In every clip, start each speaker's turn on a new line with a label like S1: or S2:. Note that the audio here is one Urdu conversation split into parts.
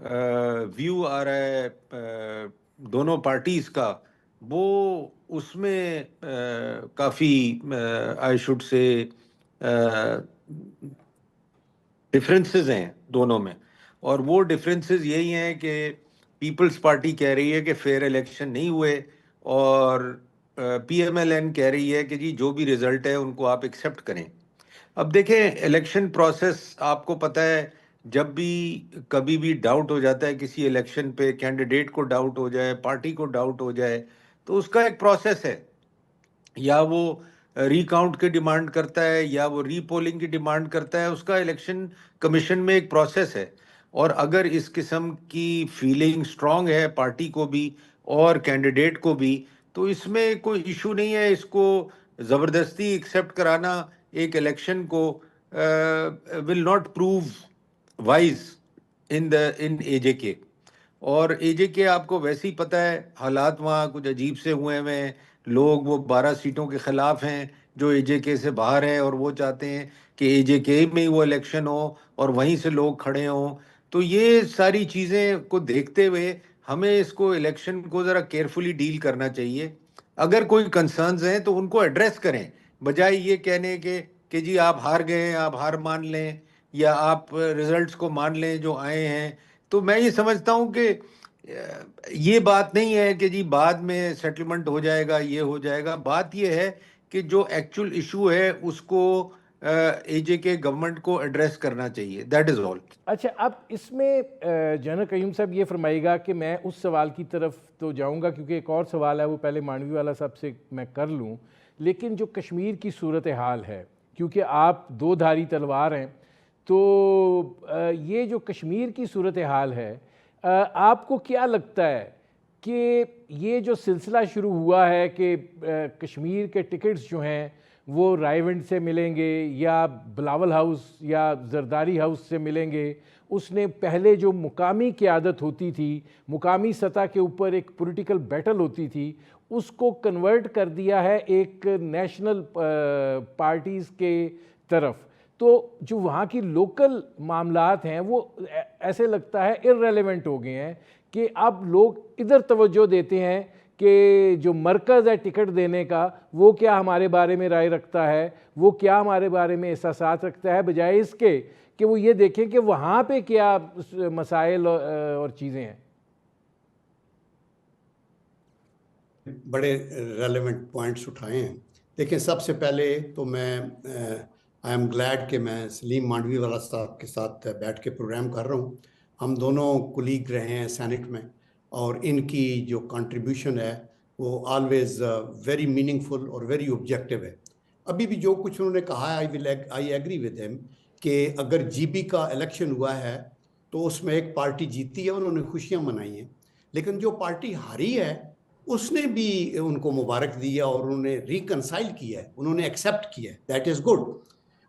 S1: ویو آ رہا ہے دونوں پارٹیز کا، وہ اس میں کافی آئی شوڈ سے ڈفرینسز ہیں دونوں میں. اور وہ ڈفرینسز یہی ہیں کہ پیپلز پارٹی کہہ رہی ہے کہ فیئر الیکشن نہیں ہوئے، اور پی ایم ایل این کہہ رہی ہے کہ جی جو بھی رزلٹ ہے ان کو آپ ایکسیپٹ کریں. اب دیکھیں الیکشن پروسیس آپ کو پتہ ہے، جب بھی کبھی بھی ڈاؤٹ ہو جاتا ہے کسی الیکشن پہ، کینڈیڈیٹ کو ڈاؤٹ ہو جائے، پارٹی کو ڈاؤٹ ہو جائے، تو اس کا ایک پروسیس ہے. یا وہ ری کاؤنٹ کی ڈیمانڈ کرتا ہے، یا وہ ری پولنگ کی ڈیمانڈ کرتا ہے. اس کا الیکشن کمیشن میں ایک پروسیس ہے. اور اگر اس قسم کی فیلنگ سٹرونگ ہے پارٹی کو بھی اور کینڈیڈیٹ کو بھی، تو اس میں کوئی ایشو نہیں ہے. اس کو زبردستی ایکسیپٹ کرانا ایک الیکشن کو ول ناٹ پروو وائز ان اے جے کے. اور اے جے کے آپ کو ویسے ہی پتہ ہے حالات وہاں کچھ عجیب سے ہوئے ہیں. لوگ وہ 12 سیٹوں کے خلاف ہیں جو اے جے کے سے باہر ہیں، اور وہ چاہتے ہیں کہ اے جے کے میں ہی وہ الیکشن ہو اور وہیں سے لوگ کھڑے ہوں. تو یہ ساری چیزیں کو دیکھتے ہوئے ہمیں اس کو الیکشن کو ذرا کیئرفلی ڈیل کرنا چاہیے. اگر کوئی کنسرنز ہیں تو ان کو ایڈریس کریں، بجائے یہ کہنے کہ جی آپ ہار گئے ہیں، آپ ہار مان لیں، یا آپ ریزلٹس کو مان لیں جو آئے ہیں. تو میں یہ سمجھتا ہوں کہ یہ بات نہیں ہے کہ جی بعد میں سیٹلمنٹ ہو جائے گا، یہ ہو جائے گا. بات یہ ہے کہ جو ایکچول ایشو ہے اس کو اے جے کے گورنمنٹ کو ایڈریس کرنا چاہیے. دیٹ از آل.
S2: اچھا، اب اس میں جنرل قیوم صاحب یہ فرمائیے گا کہ میں اس سوال کی طرف تو جاؤں گا کیونکہ ایک اور سوال ہے وہ پہلے مانوی والا صاحب سے میں کر لوں، لیکن جو کشمیر کی صورتحال ہے، کیونکہ آپ دو دھاری تلوار ہیں، تو یہ جو کشمیر کی صورتحال ہے، آپ کو کیا لگتا ہے کہ یہ جو سلسلہ شروع ہوا ہے کہ کشمیر کے ٹکٹس جو ہیں وہ رائے ونڈ سے ملیں گے یا بلاول ہاؤس یا زرداری ہاؤس سے ملیں گے، اس نے پہلے جو مقامی قیادت ہوتی تھی، مقامی سطح کے اوپر ایک پولیٹیکل بیٹل ہوتی تھی، اس کو کنورٹ کر دیا ہے ایک نیشنل پارٹیز کے طرف. تو جو وہاں کی لوکل معاملات ہیں وہ ایسے لگتا ہے ارریلیونٹ ہو گئے ہیں کہ اب لوگ ادھر توجہ دیتے ہیں کہ جو مرکز ہے ٹکٹ دینے کا وہ کیا ہمارے بارے میں رائے رکھتا ہے، وہ کیا ہمارے بارے میں احساسات رکھتا ہے، بجائے اس کے کہ وہ یہ دیکھیں کہ وہاں پہ کیا مسائل اور چیزیں ہیں.
S3: بڑے ریلیونٹ پوائنٹس اٹھائے ہیں. دیکھیں سب سے پہلے تو میں آئی ایم گلیڈ کہ میں سلیم مانڈوی والا صاحب کے ساتھ بیٹھ کے پروگرام کر رہا ہوں. ہم دونوں کولیگ رہے ہیں سینٹ میں، اور ان کی جو کنٹریبیوشن ہے وہ آلویز ویری میننگ فل اور ویری آبجیکٹیو ہے. ابھی بھی جو کچھ انہوں نے کہا ہے آئی ایگری ود ہیم کہ اگر جی بی کا الیکشن ہوا ہے تو اس میں ایک پارٹی جیتی ہے، انہوں نے خوشیاں منائی ہیں، لیکن جو پارٹی ہاری ہے اس نے بھی ان کو مبارک دیا اور انہوں نے ریکنسائل کیا ہے، انہوں نے ایکسیپٹ کیا ہے. That is good.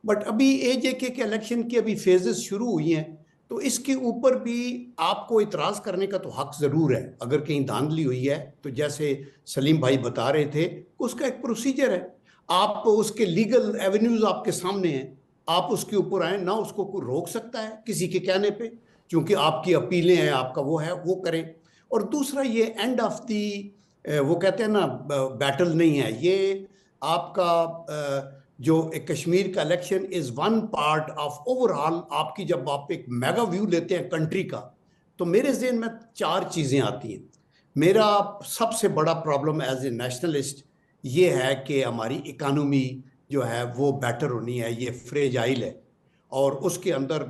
S3: بٹ ابھی اے جے کے الیکشن کی ابھی فیزز شروع ہوئی ہیں، تو اس کے اوپر بھی آپ کو اعتراض کرنے کا تو حق ضرور ہے. اگر کہیں دھاندلی ہوئی ہے تو جیسے سلیم بھائی بتا رہے تھے اس کا ایک پروسیجر ہے، آپ اس کے لیگل ایونیوز آپ کے سامنے ہیں، آپ اس کے اوپر آئیں، نہ اس کو کوئی روک سکتا ہے کسی کے کہنے پہ، چونکہ آپ کی اپیلیں ہیں، آپ کا وہ ہے وہ کریں. اور دوسرا یہ اینڈ آف دی وہ کہتے ہیں نا بیٹل نہیں ہے یہ آپ کا جو کشمیر کا election is one part of over all. آپ کی جب آپ ایک میگا ویو لیتے ہیں کنٹری کا تو میرے ذہن میں 4 چیزیں آتی ہیں. میرا سب سے بڑا پرابلم ایز اے نیشنلسٹ یہ ہے کہ ہماری اکانومی جو ہے وہ بیٹر ہونی ہے، یہ فریجائل ہے. اور اس کے اندر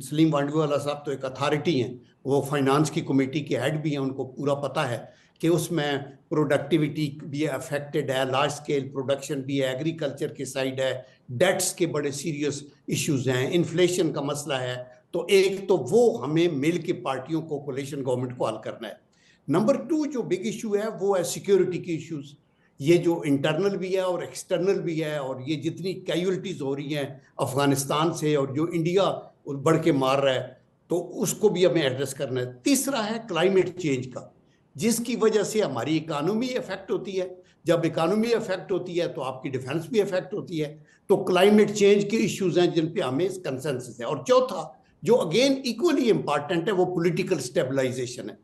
S3: سلیم وانڈوی والا صاحب تو ایک اتھارٹی ہیں، وہ فائنانس کی کمیٹی کے ہیڈ بھی ہیں، ان کو پورا پتہ ہے کہ اس میں پروڈکٹیوٹی بھی افیکٹڈ ہے، لارج سکیل پروڈکشن بھی ہے، ایگریکلچر کی سائڈ ہے، ڈیٹس کے بڑے سیریس ایشوز ہیں، انفلیشن کا مسئلہ ہے. تو ایک تو وہ ہمیں مل کے پارٹیوں کو کولیشن گورنمنٹ کو حل کرنا ہے. نمبر 2 جو بگ ایشو ہے وہ ہے سیکیورٹی کی ایشوز، یہ جو انٹرنل بھی ہے اور ایکسٹرنل بھی ہے، اور یہ جتنی کیجولٹیز ہو رہی ہیں افغانستان سے اور جو انڈیا بڑھ کے مار رہا ہے تو اس کو بھی ہمیں ایڈریس کرنا ہے. تیسرا ہے کلائمیٹ چینج کا، جس کی وجہ سے ہماری اکانومی افیکٹ ہوتی ہے. جب اکانومی افیکٹ ہوتی ہے تو آپ کی ڈیفنس بھی افیکٹ ہوتی ہے. تو کلائمیٹ چینج کے ایشوز ہیں جن پہ ہمیں کنسنسس ہے. اور چوتھا جو اگین ایکولی امپارٹنٹ ہے وہ پولیٹیکل اسٹیبلائزیشن ہے.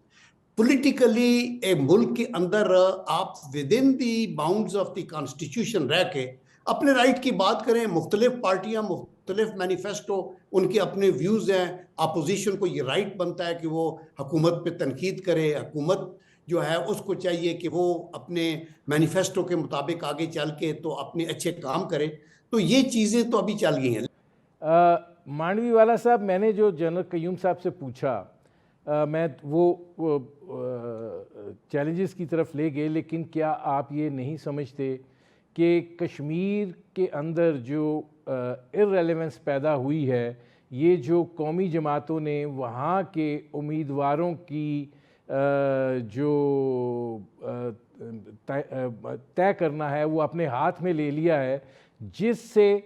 S3: پولیٹیکلی ایک ملک کے اندر آپ with in the bounds of the constitution رہ کے اپنے رائٹ کی بات کریں. مختلف پارٹیاں مختلف مینیفیسٹو ان کے اپنے ویوز ہیں. اپوزیشن کو یہ رائٹ بنتا ہے کہ وہ حکومت پہ تنقید کرے. حکومت جو ہے اس کو چاہیے کہ وہ اپنے مینیفیسٹو کے مطابق آگے چل کے تو اپنے اچھے کام کرے. تو یہ چیزیں تو ابھی چل گئی ہیں.
S2: مانڈوی والا صاحب, میں نے جو جنرل قیوم صاحب سے پوچھا میں وہ چیلنجز کی طرف لے گئے, لیکن کیا آپ یہ نہیں سمجھتے کہ کشمیر کے اندر جو ارریلیونس پیدا ہوئی ہے, یہ جو قومی جماعتوں نے وہاں کے امیدواروں کی جو طے کرنا ہے وہ اپنے ہاتھ میں لے لیا ہے, جس سے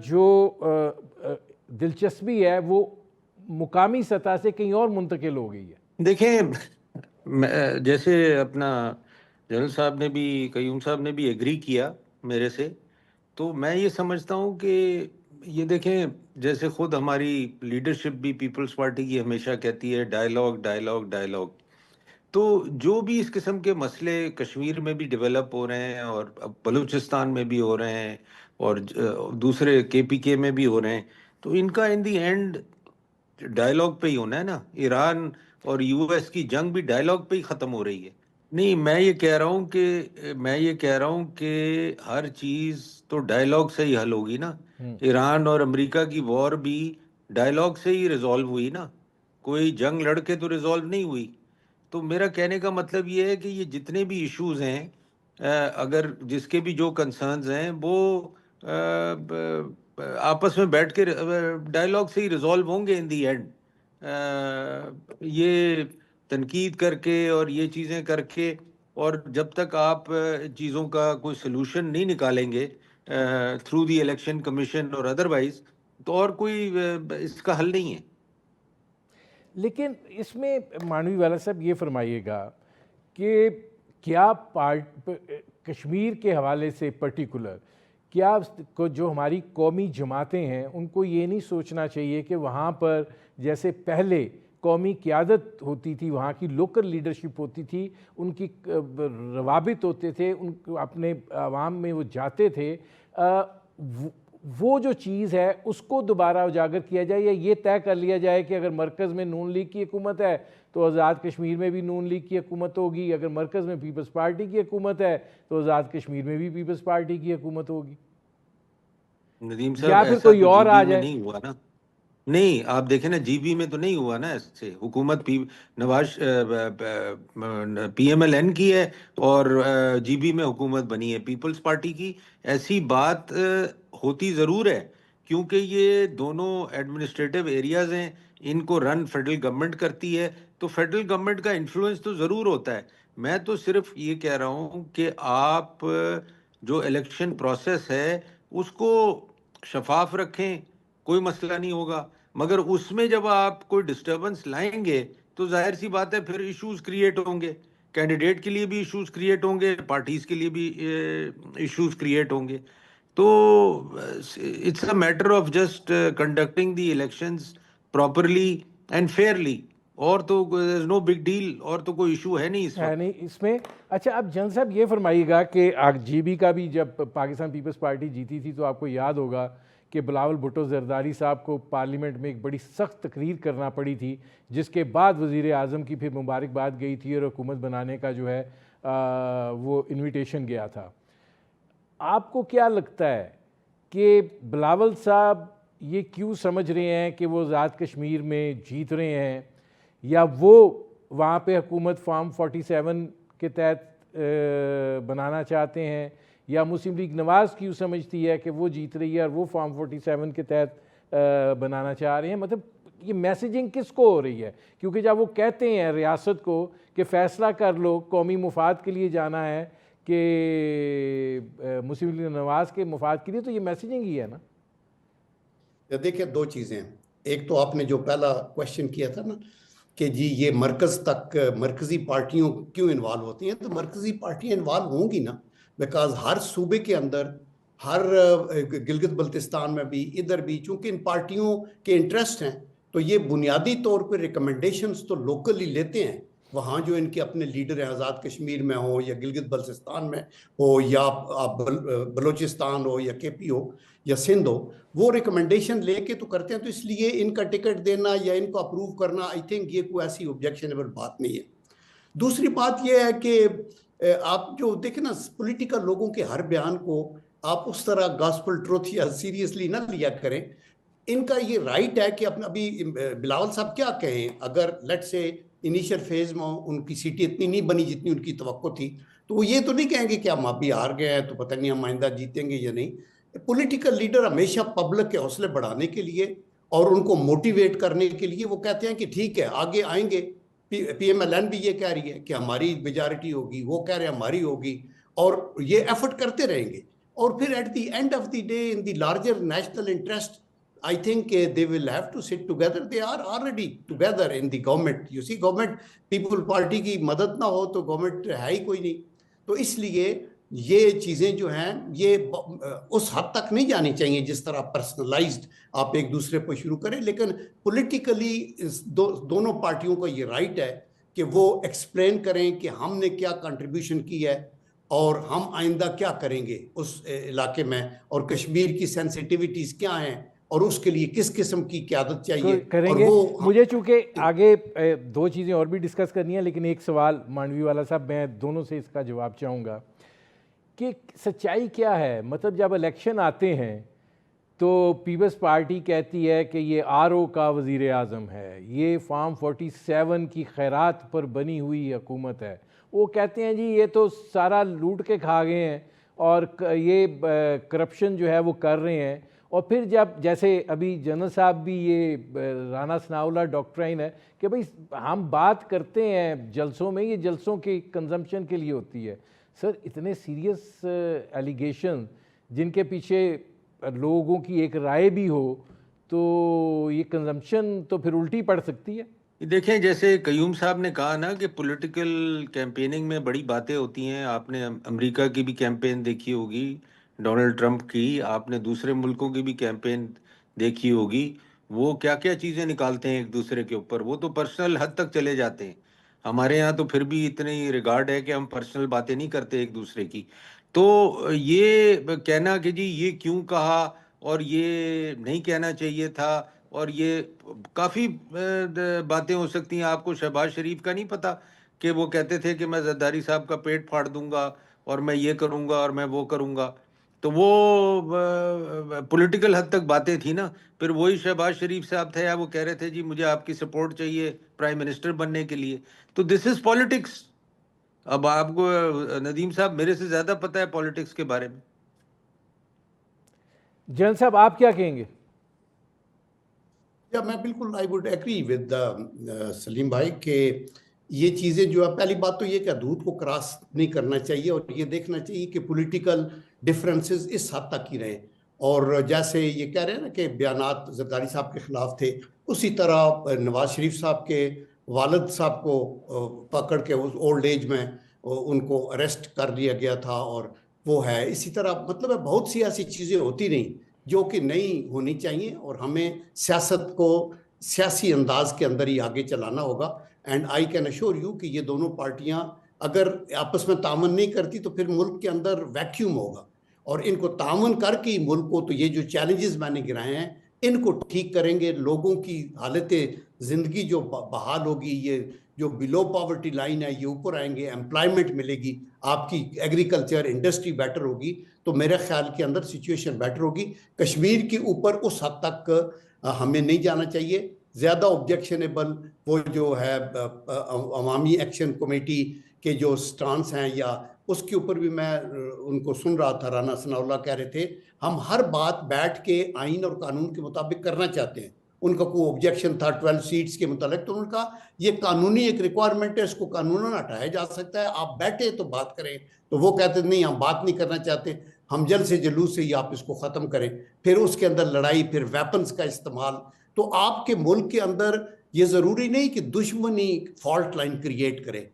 S2: جو دلچسپی ہے وہ مقامی سطح سے کہیں اور منتقل ہو گئی ہے؟
S1: دیکھیں, جیسے اپنا جنرل صاحب نے بھی, قیوم صاحب نے بھی ایگری کیا میرے سے, تو میں یہ سمجھتا ہوں کہ یہ دیکھیں, جیسے خود ہماری لیڈرشپ بھی پیپلز پارٹی کی ہمیشہ کہتی ہے ڈائیلاگ ڈائیلاگ ڈائیلاگ, تو جو بھی اس قسم کے مسئلے کشمیر میں بھی ڈیولپ ہو رہے ہیں اور بلوچستان میں بھی ہو رہے ہیں اور دوسرے KPK میں بھی ہو رہے ہیں, تو ان کا ان دی اینڈ ڈائیلاگ پہ ہی ہونا ہے نا. ایران اور US کی جنگ بھی ڈائیلاگ پہ ہی ختم ہو رہی ہے. نہیں, میں یہ کہہ رہا ہوں کہ ہر چیز تو ڈائیلاگ سے ہی حل ہوگی نا. ایران اور امریکہ کی وار بھی ڈائیلاگ سے ہی ریزالو ہوئی نا, کوئی جنگ لڑ کے تو ریزالو نہیں ہوئی. تو میرا کہنے کا مطلب یہ ہے کہ یہ جتنے بھی ایشوز ہیں, اگر جس کے بھی جو کنسرنز ہیں, وہ آپس میں بیٹھ کے ڈائیلاگ سے ہی ریزالو ہوں گے ان دی اینڈ. یہ تنقید کر کے اور یہ چیزیں کر کے, اور جب تک آپ چیزوں کا کوئی سلوشن نہیں نکالیں گے تھرو دی الیکشن کمیشن اور ادروائز, تو اور کوئی اس کا حل نہیں ہے.
S2: لیکن اس میں مانوی والا صاحب یہ فرمائیے گا کہ کیا کشمیر کے حوالے سے پرٹیکولر کیا جو ہماری قومی جماعتیں ہیں ان کو یہ نہیں سوچنا چاہیے کہ وہاں پر جیسے پہلے قومی قیادت ہوتی تھی, وہاں کی لوکل لیڈرشپ ہوتی تھی, ان کی روابط ہوتے تھے, ان کو اپنے عوام میں وہ جاتے تھے, وہ جو چیز ہے اس کو دوبارہ اجاگر کیا جائے, یا یہ طے کر لیا جائے کہ اگر مرکز میں نون لیگ کی حکومت ہے تو آزاد کشمیر میں بھی نون لیگ کی حکومت ہوگی, اگر مرکز میں پیپلز پارٹی کی حکومت ہے تو آزاد کشمیر میں بھی پیپلز پارٹی کی حکومت ہوگی,
S1: ندیم صاحب
S2: یا پھر کوئی اور آ جائے؟
S1: نہیں ہوا نا. نہیں, آپ دیکھیں نا, GB میں تو نہیں ہوا نا اس سے. حکومت نواز PMLN کی ہے اور GB میں حکومت بنی ہے پیپلز پارٹی کی. ایسی بات ہوتی ضرور ہے کیونکہ یہ دونوں ایڈمنسٹریٹو ایریاز ہیں, ان کو رن فیڈرل گورنمنٹ کرتی ہے, تو فیڈرل گورنمنٹ کا انفلوئنس تو ضرور ہوتا ہے. میں تو صرف یہ کہہ رہا ہوں کہ آپ جو الیکشن پروسیس ہے اس کو شفاف رکھیں, کوئی مسئلہ نہیں ہوگا. مگر اس میں جب آپ کوئی ڈسٹربنس لائیں گے تو ظاہر سی بات ہے پھر ایشوز کریٹ ہوں گے, کینڈیڈیٹ کے لیے بھی ایشوز کریٹ ہوں گے, پارٹیز کے لیے بھی ایشوز کریٹ ہوں گے. تو it's a matter of just conducting the elections properly and fairly, اور تو نو بگ ڈیل, اور تو کوئی ایشو ہے نہیں
S2: اس میں. اچھا, اب جنرل صاحب یہ فرمائیے گا کہ GB کا بھی جب پاکستان پیپلز پارٹی جیتی تھی تو آپ کو یاد ہوگا کہ بلاول بھٹو زرداری صاحب کو پارلیمنٹ میں ایک بڑی سخت تقریر کرنا پڑی تھی, جس کے بعد وزیر اعظم کی پھر مبارکباد گئی تھی اور حکومت بنانے کا جو ہے وہ انویٹیشن گیا تھا. آپ کو کیا لگتا ہے کہ بلاول صاحب یہ کیوں سمجھ رہے ہیں کہ وہ آزاد کشمیر میں جیت رہے ہیں, یا وہ وہاں پہ حکومت فارم 47 کے تحت بنانا چاہتے ہیں, یا مسلم لیگ نواز کیوں سمجھتی ہے کہ وہ جیت رہی ہے اور وہ فارم 47 کے تحت بنانا چاہ رہے ہیں؟ مطلب یہ میسیجنگ کس کو ہو رہی ہے؟ کیونکہ جب وہ کہتے ہیں ریاست کو کہ فیصلہ کر لو, قومی مفاد کے لیے جانا ہے کہ مسلم لیگ نواز کے مفاد کے لیے, تو یہ میسیجنگ ہی ہے نا.
S3: دیکھیں, دو چیزیں ہیں. ایک تو آپ نے جو پہلا کوشچن کیا تھا نا کہ جی یہ مرکز تک مرکزی پارٹیوں کیوں انوالو ہوتی ہیں, تو مرکزی پارٹیاں انوالو ہوں گی نا, بیکاز ہر صوبے کے اندر, ہر گلگت بلتستان میں بھی, ادھر بھی, چونکہ ان پارٹیوں کے انٹرسٹ ہیں. تو یہ بنیادی طور پہ ریکمنڈیشنز تو لوکلی لیتے ہیں، وہاں جو ان کے اپنے لیڈر ہیں، آزاد کشمیر میں ہو یا گلگت بلتستان میں ہو یا بلوچستان ہو یا کے پی ہو یا سندھ ہو، وہ ریکمنڈیشن لے کے تو کرتے ہیں. تو اس لیے ان کا ٹکٹ دینا یا ان کو اپروو کرنا آئی تھنک یہ کوئی ایسی آبجیکشنیبل بات نہیں ہے. دوسری بات یہ ہے کہ آپ جو دیکھیں نا پولیٹیکل لوگوں کے ہر بیان کو آپ اس طرح گاسپل ٹروتھ یا سیریسلی نہ لیا کریں. ان کا یہ رائٹ ہے کہ ابھی بلاول صاحب کیا کہیں، اگر لیٹ سے انیشیل فیز میں ان کی سیٹیں اتنی نہیں بنی جتنی ان کی توقع تھی، تو وہ یہ تو نہیں کہیں گے کہ ہم ابھی ہار گئے ہیں تو پتہ نہیں ہم آئندہ جیتیں گے یا نہیں. پولیٹیکل لیڈر ہمیشہ پبلک کے حوصلے بڑھانے کے لیے اور ان کو موٹیویٹ کرنے کے لیے وہ کہتے ہیں کہ ٹھیک ہے آگے آئیں گے. پی ایم ایل این بھی یہ کہہ رہی ہے کہ ہماری میجارٹی ہوگی، وہ کہہ رہے ہیں ہماری ہوگی، اور یہ ایفرٹ کرتے رہیں گے. اور پھر at the end of the day in the larger national interest I think they will have to sit together. They are already together in the government. You see, government, people party کی مدد نہ ہو تو گورنمنٹ ہے ہی کوئی نہیں. تو اس لیے یہ چیزیں جو ہیں یہ اس حد تک نہیں جانی چاہیے جس طرح پرسنلائزڈ آپ ایک دوسرے پہ شروع کریں، لیکن پولیٹیکلی دونوں پارٹیوں کا یہ رائٹ ہے کہ وہ ایکسپلین کریں کہ ہم نے کیا کنٹریبیوشن کی ہے اور ہم آئندہ کیا کریں گے اس علاقے میں، اور کشمیر کی سینسیٹیوٹیز کیا ہیں اور اس کے لیے کس قسم کی قیادت چاہیے
S2: کریں گے. مجھے چونکہ آگے دو چیزیں اور بھی ڈسکس کرنی ہیں، لیکن ایک سوال مانڈوی والا صاحب میں دونوں سے اس کا جواب چاہوں گا کہ سچائی کیا ہے. مطلب جب الیکشن آتے ہیں تو پیپلز پارٹی کہتی ہے کہ یہ آر او کا وزیر اعظم ہے، یہ فارم 47 کی خیرات پر بنی ہوئی حکومت ہے. وہ کہتے ہیں جی یہ تو سارا لوٹ کے کھا گئے ہیں اور یہ کرپشن جو ہے وہ کر رہے ہیں. اور پھر جب جیسے ابھی جنرل صاحب بھی یہ رانا ثناء اللہ ڈاکٹرائن ہے کہ بھئی ہم بات کرتے ہیں جلسوں میں، یہ جلسوں کی کنزمپشن کے لیے ہوتی ہے. سر اتنے سیریس ایلیگیشن جن کے پیچھے لوگوں کی ایک رائے بھی ہو تو یہ کنزمپشن تو پھر الٹی پڑ سکتی ہے.
S1: دیکھیں جیسے قیوم صاحب نے کہا نا کہ پولیٹیکل کیمپیننگ میں بڑی باتیں ہوتی ہیں. آپ نے امریکہ کی بھی کیمپین دیکھی ہوگی، ڈونلڈ ٹرمپ کی، آپ نے دوسرے ملکوں کی بھی کیمپین دیکھی ہوگی. وہ کیا کیا چیزیں نکالتے ہیں ایک دوسرے کے اوپر، وہ تو پرسنل حد تک چلے جاتے ہیں. ہمارے یہاں تو پھر بھی اتنی ریگارڈ ہے کہ ہم پرسنل باتیں نہیں کرتے ایک دوسرے کی. تو یہ کہنا کہ جی یہ کیوں کہا اور یہ نہیں کہنا چاہیے تھا، اور یہ کافی باتیں ہو سکتی ہیں. آپ کو شہباز شریف کا نہیں پتہ کہ وہ کہتے تھے کہ میں زرداری صاحب کا پیٹ پھاڑ دوں گا اور میں یہ کروں گا اور میں وہ کروں گا. تو وہ پولیٹیکل حد تک باتیں تھیں نا. پھر وہی شہباز شریف صاحب تھے، وہ کہہ رہے تھے جی مجھے آپ کی سپورٹ چاہیے پرائم منسٹر بننے کے لیے. تو دس از پالیٹکس. اب آپ کو ندیم صاحب میرے سے زیادہ پتہ ہے پالیٹکس کے بارے میں.
S2: جنرل صاحب آپ کیا کہیں گے؟
S3: میں بالکل آئی وڈ ایگری ود سلیم بھائی کہ یہ چیزیں جو ہے، پہلی بات تو یہ کہ حدود کو کراس نہیں کرنا چاہیے اور یہ دیکھنا چاہیے کہ پولیٹیکل ڈفرینسز اس حد تک ہی رہیں. اور جیسے یہ کہہ رہے ہیں نا کہ بیانات زرداری صاحب کے خلاف تھے، اسی طرح نواز شریف صاحب کے والد صاحب کو پکڑ کے اس اولڈ ایج میں ان کو اریسٹ کر لیا گیا تھا، اور وہ ہے اسی طرح. مطلب ہے بہت سی ایسی چیزیں ہوتی رہیں جو کہ نہیں ہونی چاہیے، اور ہمیں سیاست کو سیاسی انداز کے اندر ہی آگے چلانا ہوگا. And I can assure you کہ یہ دونوں پارٹیاں اگر آپس میں تعاون نہیں کرتی تو پھر ملک کے اندر ویکیوم ہوگا، اور ان کو تعاون کر کے ملک کو، تو یہ جو چیلنجز میں نے گرائے ہیں ان کو ٹھیک کریں گے. لوگوں کی حالت زندگی جو بحال ہوگی، یہ جو بلو پاورٹی لائن ہے یہ اوپر آئیں گے، امپلائمنٹ ملے گی، آپ کی ایگریکلچر انڈسٹری بیٹر ہوگی، تو میرے خیال کے اندر سچویشن بیٹر ہوگی. کشمیر کے اوپر اس حد تک ہمیں نہیں جانا چاہیے. زیادہ آبجیکشنیبل وہ جو ہے عوامی ایکشن کمیٹی کے جو سٹانس ہیں، یا اس کے اوپر بھی میں ان کو سن رہا تھا، رانا ثناء اللہ کہہ رہے تھے ہم ہر بات بیٹھ کے آئین اور قانون کے مطابق کرنا چاہتے ہیں. ان کا کوئی آبجیکشن تھا 12 سیٹس کے متعلق، تو ان کا یہ قانونی ایک ریکوائرمنٹ ہے، اس کو قانوناً ہٹایا جا سکتا ہے. آپ بیٹھے تو بات کریں. تو وہ کہتے نہیں ہم بات نہیں کرنا چاہتے، ہم جلد سے جلوس سے ہی آپ اس کو ختم کریں. پھر اس کے اندر لڑائی، پھر ویپنز کا استعمال. تو آپ کے ملک کے اندر یہ ضروری نہیں کہ دشمنی فالٹ لائن کریٹ کرے.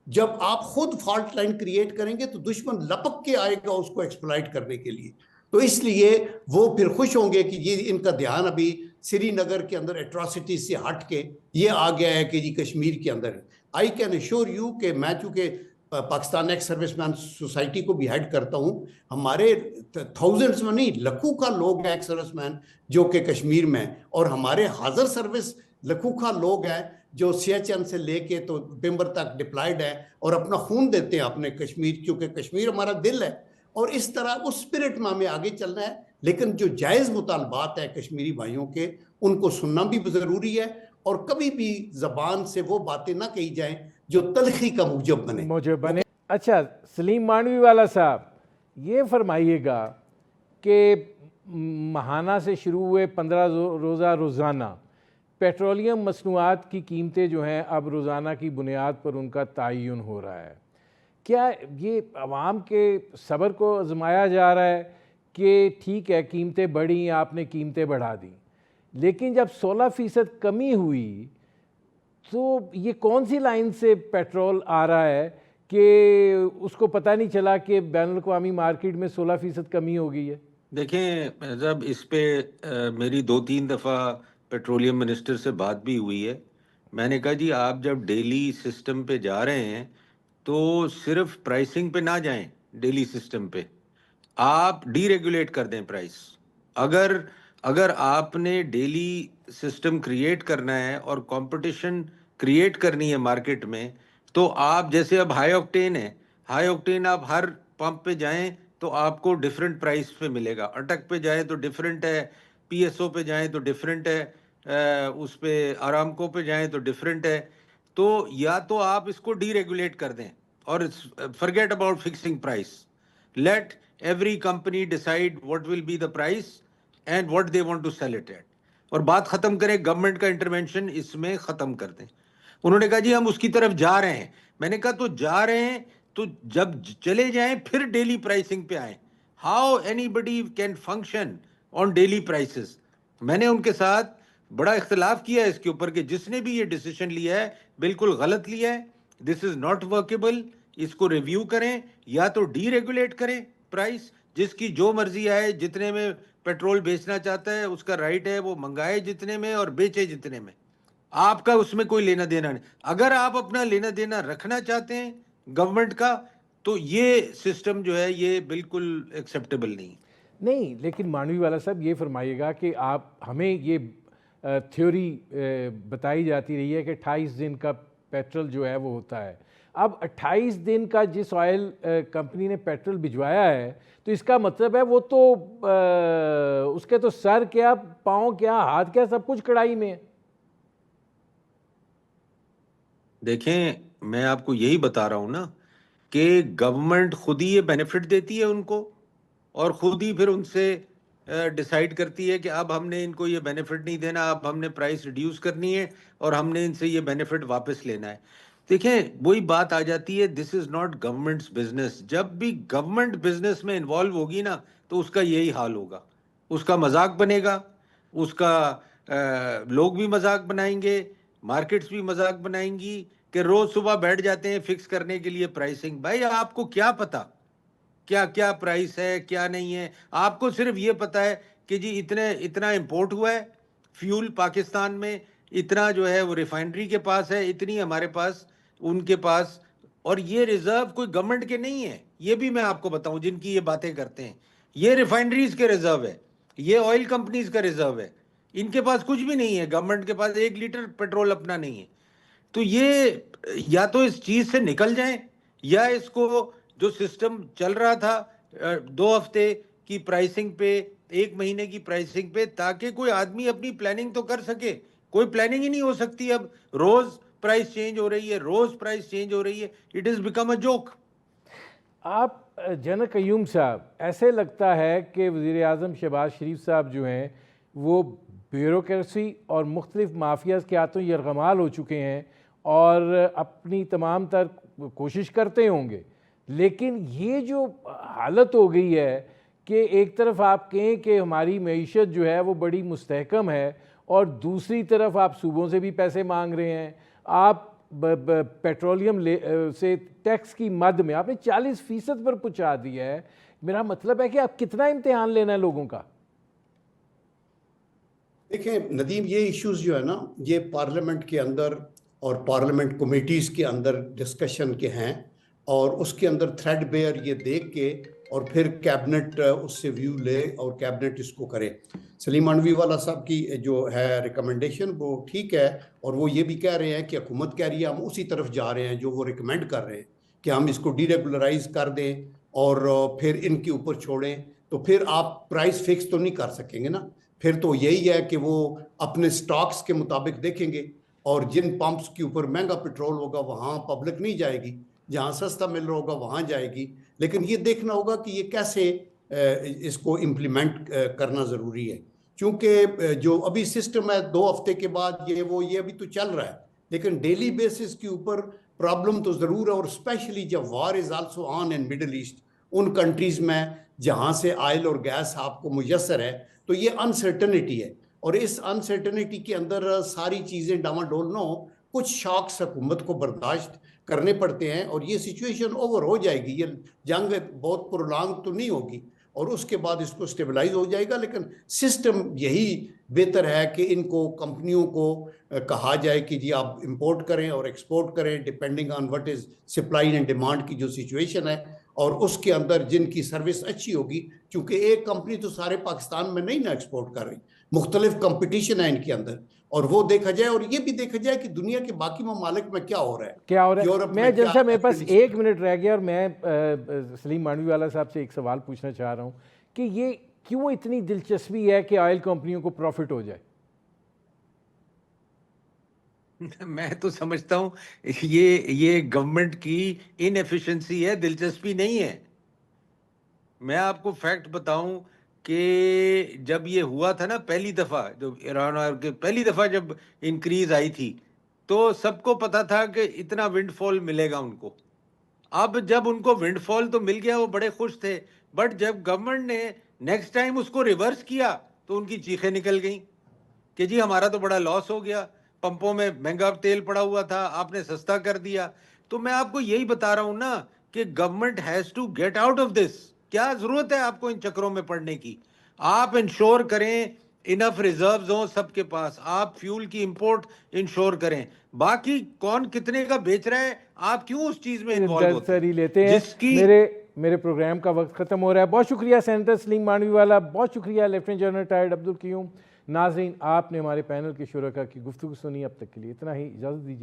S3: جب آپ خود فالٹ لائن کریٹ کریں گے تو دشمن لپک کے آئے گا اس کو ایکسپلائٹ کرنے کے لیے. تو اس لیے وہ پھر خوش ہوں گے کہ یہ ان کا دھیان ابھی سری نگر کے اندر ایٹراسٹی سے ہٹ کے یہ آ گیا ہے کہ جی کشمیر کے اندر. آئی کین ایشور یو کہ میں چونکہ پاکستان ایکس سروس مین سوسائٹی کو بھی ہیڈ کرتا ہوں, ہمارے تھاؤزنڈز میں نہیں لاکھوں کا لوگ ہیں ایکس سروس مین جو کہ کشمیر میں, اور ہمارے حاضر سروس لاکھوں کا لوگ ہیں جو سی ایچ این سے لے کے تو بمبر تک ڈپلائڈ ہیں اور اپنا خون دیتے ہیں اپنے کشمیر, کیونکہ کشمیر ہمارا دل ہے. اور اس طرح اس اسپرٹ میں ہمیں آگے چلنا ہے, لیکن جو جائز مطالبات ہیں کشمیری بھائیوں کے ان کو سننا بھی ضروری ہے, اور کبھی بھی زبان سے وہ باتیں نہ کہی جائیں جو تلخی کا موجب بنے.
S2: اچھا سلیم مانڈوی والا صاحب, یہ فرمائیے گا کہ ماہانہ سے شروع ہوئے 15 روزہ روزانہ پیٹرولیم مصنوعات کی قیمتیں جو ہیں اب روزانہ کی بنیاد پر ان کا تعین ہو رہا ہے. کیا یہ عوام کے صبر کو آزمایا جا رہا ہے کہ ٹھیک ہے قیمتیں بڑھیں, آپ نے قیمتیں بڑھا دیں, لیکن جب 16% کمی ہوئی تو یہ کون سی لائن سے پیٹرول آ رہا ہے کہ اس کو پتہ نہیں چلا کہ بین الاقوامی مارکیٹ میں 16% کمی ہو گئی ہے؟
S1: دیکھیں جب اس پہ میری 2-3 دفعہ پیٹرولیم منسٹر سے بات بھی ہوئی ہے. میں نے کہا جی آپ جب ڈیلی سسٹم پہ جا رہے ہیں تو صرف پرائسنگ پہ نہ جائیں, ڈیلی سسٹم پہ آپ ڈی ریگولیٹ کر دیں پرائس. اگر آپ نے ڈیلی سسٹم کریٹ کرنا ہے اور کمپٹیشن کریٹ کرنی ہے مارکیٹ میں, تو آپ جیسے اب ہائی آکٹین ہے, ہائی آکٹین آپ ہر پمپ پہ جائیں تو آپ کو ڈیفرنٹ پرائس پہ ملے گا. اٹک پہ جائیں تو ڈیفرنٹ ہے, پی ایس او پہ جائیں تو ڈیفرنٹ ہے, اس پہ آرامکو پہ جائیں تو ڈیفرنٹ ہے. تو یا تو آپ اس کو ڈی ریگولیٹ کر دیں اور forget about fixing price. Let every company decide what will be the price and what they want to sell it at. اور بات ختم کریں, گورنمنٹ کا انٹرونشن اس میں ختم کر دیں. انہوں نے کہا جی ہم اس کی طرف جا رہے ہیں. میں نے کہا تو جا رہے ہیں تو جب چلے جائیں پھر ڈیلی پرائسنگ پہ آئیں. How anybody can function on daily prices. میں نے ان کے ساتھ بڑا اختلاف کیا ہے اس کے اوپر کہ جس نے بھی یہ ڈیسیشن لیا ہے بالکل غلط لیا ہے. دس از ناٹ ورکیبل. اس کو ریویو کریں, یا تو ڈی ریگولیٹ کریں پرائس, جس کی جو مرضی آئے, جتنے میں پیٹرول بیچنا چاہتا ہے اس کا رائٹ ہے وہ منگائے جتنے میں اور بیچے جتنے میں, آپ کا اس میں کوئی لینا دینا نہیں. اگر آپ اپنا لینا دینا رکھنا چاہتے ہیں گورنمنٹ کا تو یہ سسٹم جو ہے یہ بالکل ایکسیپٹیبل نہیں.
S2: لیکن مانڈوی والا صاحب یہ فرمائیے گا کہ آپ ہمیں یہ تھیوری بتائی جاتی رہی ہے کہ 28 دن کا پیٹرول جو ہے وہ ہوتا ہے. اب 28 دن کا جس آئل کمپنی نے پیٹرول بھجوایا ہے تو اس کا مطلب ہے وہ تو اس کے تو سر کیا, پاؤں کیا, ہاتھ کیا, سب کچھ کڑائی میں ہے.
S1: دیکھیں میں آپ کو یہی بتا رہا ہوں نا کہ گورنمنٹ خود ہی یہ بینیفٹ دیتی ہے ان کو, اور خود ہی پھر ان سے ڈیسائیڈ کرتی ہے کہ اب ہم نے ان کو یہ بینیفٹ نہیں دینا, اب ہم نے پرائس ریڈیوس کرنی ہے اور ہم نے ان سے یہ بینیفٹ واپس لینا ہے. دیکھیں وہی بات آ جاتی ہے, دس از ناٹ گورنمنٹس بزنس. جب بھی گورنمنٹ بزنس میں انوالو ہوگی نا تو اس کا یہی حال ہوگا, اس کا مذاق بنے گا, اس کا لوگ بھی مذاق بنائیں گے, مارکیٹس بھی مذاق بنائیں گی کہ روز صبح بیٹھ جاتے ہیں فکس کرنے کے لیے پرائسنگ. بھائی آپ کو کیا پتا کیا کیا پرائس ہے کیا نہیں ہے؟ آپ کو صرف یہ پتا ہے کہ جی اتنا امپورٹ ہوا ہے فیول پاکستان میں, اتنا جو ہے وہ ریفائنری کے پاس ہے, اتنی ہمارے پاس ان کے پاس, اور یہ ریزرو کوئی گورنمنٹ کے نہیں ہے. یہ بھی میں آپ کو بتاؤں جن کی یہ باتیں کرتے ہیں, یہ ریفائنریز کے ریزرو ہے, یہ آئل کمپنیز کا ریزرو ہے. ان کے پاس کچھ بھی نہیں ہے, گورنمنٹ کے پاس 1 لیٹر پیٹرول اپنا نہیں ہے. تو یہ یا تو اس چیز سے نکل جائیں, یا اس کو جو سسٹم چل رہا تھا 2 ہفتے کی پرائسنگ پہ, 1 مہینے کی پرائسنگ پہ, تاکہ کوئی آدمی اپنی پلاننگ تو کر سکے. کوئی پلاننگ ہی نہیں ہو سکتی اب, روز پرائس چینج ہو رہی ہے, روز پرائس چینج ہو رہی ہے. It is become a joke.
S2: آپ جنرل قیوم صاحب, ایسے لگتا ہے کہ وزیر اعظم شہباز شریف صاحب جو ہیں وہ بیوروکریسی اور مختلف مافیاز کے ہاتھوں یرغمال ہو چکے ہیں اور اپنی تمام تر کوشش کرتے ہوں گے, لیکن یہ جو حالت ہو گئی ہے کہ ایک طرف آپ کہیں کہ ہماری معیشت جو ہے وہ بڑی مستحکم ہے اور دوسری طرف آپ صوبوں سے بھی پیسے مانگ رہے ہیں. آپ پیٹرولیم سے ٹیکس کی مد میں آپ نے 40% پر پہنچا دیا ہے میرا مطلب ہے کہ آپ کتنا امتحان لینا ہے لوگوں کا؟
S3: دیکھیں ندیم، یہ ایشوز جو ہے نا یہ پارلیمنٹ کے اندر اور پارلیمنٹ کمیٹیز کے اندر ڈسکشن کے ہیں، اور اس کے اندر تھریڈ بیئر یہ دیکھ کے اور پھر کیبنٹ اس سے ویو لے اور کیبنٹ اس کو کرے۔ سلیم مانڈوی والا صاحب کی جو ہے ریکمنڈیشن وہ ٹھیک ہے، اور وہ یہ بھی کہہ رہے ہیں کہ حکومت کہہ رہی ہے ہم اسی طرف جا رہے ہیں جو وہ ریکمینڈ کر رہے ہیں کہ ہم اس کو ڈی ریگولرائز کر دیں اور پھر ان کے اوپر چھوڑیں، تو پھر آپ پرائس فکس تو نہیں کر سکیں گے نا۔ پھر تو یہی ہے کہ وہ اپنے سٹاکس کے مطابق دیکھیں گے، اور جن پمپس کے اوپر مہنگا پیٹرول ہوگا وہاں پبلک نہیں جائے گی، جہاں سستا مل رہا ہوگا وہاں جائے گی۔ لیکن یہ دیکھنا ہوگا کہ یہ کیسے اس کو امپلیمنٹ کرنا ضروری ہے، چونکہ جو ابھی سسٹم ہے 2 ہفتے کے بعد یہ ابھی تو چل رہا ہے، لیکن ڈیلی بیسس کے اوپر پرابلم تو ضرور ہے، اور اسپیشلی جب war is also on in Middle East, in countries میں جہاں سے آئل اور گیس آپ کو میسر ہے، تو یہ انسرٹنٹی ہے، اور اس انسرٹنٹی کے اندر ساری چیزیں ڈاواڈول نہ ہو، کچھ شاکس حکومت کو برداشت کرنے پڑتے ہیں، اور یہ سچویشن اوور ہو جائے گی، یہ جنگ بہت پرولانگ تو نہیں ہوگی، اور اس کے بعد اس کو سٹیبلائز ہو جائے گا۔ لیکن سسٹم یہی بہتر ہے کہ ان کو کمپنیوں کو کہا جائے کہ جی آپ امپورٹ کریں اور ایکسپورٹ کریں depending on what is supply and demand کی جو سچویشن ہے، اور اس کے اندر جن کی سروس اچھی ہوگی، کیونکہ ایک کمپنی تو سارے پاکستان میں نہیں نا ایکسپورٹ کر رہی، مختلف کمپٹیشن ہے ان کے اندر، اور وہ دیکھا جائے، اور یہ بھی دیکھا جائے کہ دنیا کے باقی ممالک میں کیا ہو رہا ہے، یورپ
S2: میں جن صاحب میرے پاس 1 منٹ رہ گیا، اور میں سلیم مانڈوی والا صاحب سے ایک سوال پوچھنا چاہ رہا ہوں کہ یہ کیوں اتنی دلچسپی ہے کہ آئل کمپنیوں کو پروفٹ ہو جائے؟
S1: میں تو سمجھتا ہوں یہ گورنمنٹ کی ان ایفیشنسی ہے، دلچسپی نہیں ہے۔ میں آپ کو فیکٹ بتاؤں کہ جب یہ ہوا تھا نا پہلی دفعہ، جو ایران اور پہلی دفعہ جب انکریز آئی تھی، تو سب کو پتا تھا کہ اتنا ونڈ فال ملے گا ان کو۔ اب جب ان کو ونڈ فال تو مل گیا، وہ بڑے خوش تھے، بٹ جب گورنمنٹ نے نیکسٹ ٹائم اس کو ریورس کیا تو ان کی چیخیں نکل گئیں کہ جی ہمارا تو بڑا لاس ہو گیا، پمپوں میں مہنگا تیل پڑا ہوا تھا، آپ نے سستا کر دیا۔ تو میں آپ کو یہی بتا رہا ہوں نا کہ government has to get out of this. کیا ضرورت ہے آپ کو ان چکروں میں پڑنے کی؟ آپ انشور کریں انف ریزروز ہوں سب کے پاس، آپ فیول کی امپورٹ انشور کریں، باقی کون کتنے کا بیچ رہا ہے آپ کیوں اس چیز میں انوالو ہوتے
S2: درسری لیتے ہیں۔
S1: جس کی
S2: میرے پروگرام کا وقت ختم ہو رہا ہے۔ بہت شکریہ سینیٹر سلیم مانڈوی والا، بہت شکریہ لیفٹیننٹ جنرل ریٹائرڈ عبدالقیوم۔ ناظرین، آپ نے ہمارے پینل کے شرکاء کی گفتگو سنی، اب تک کے لیے اتنا ہی، اجازت دیجیے۔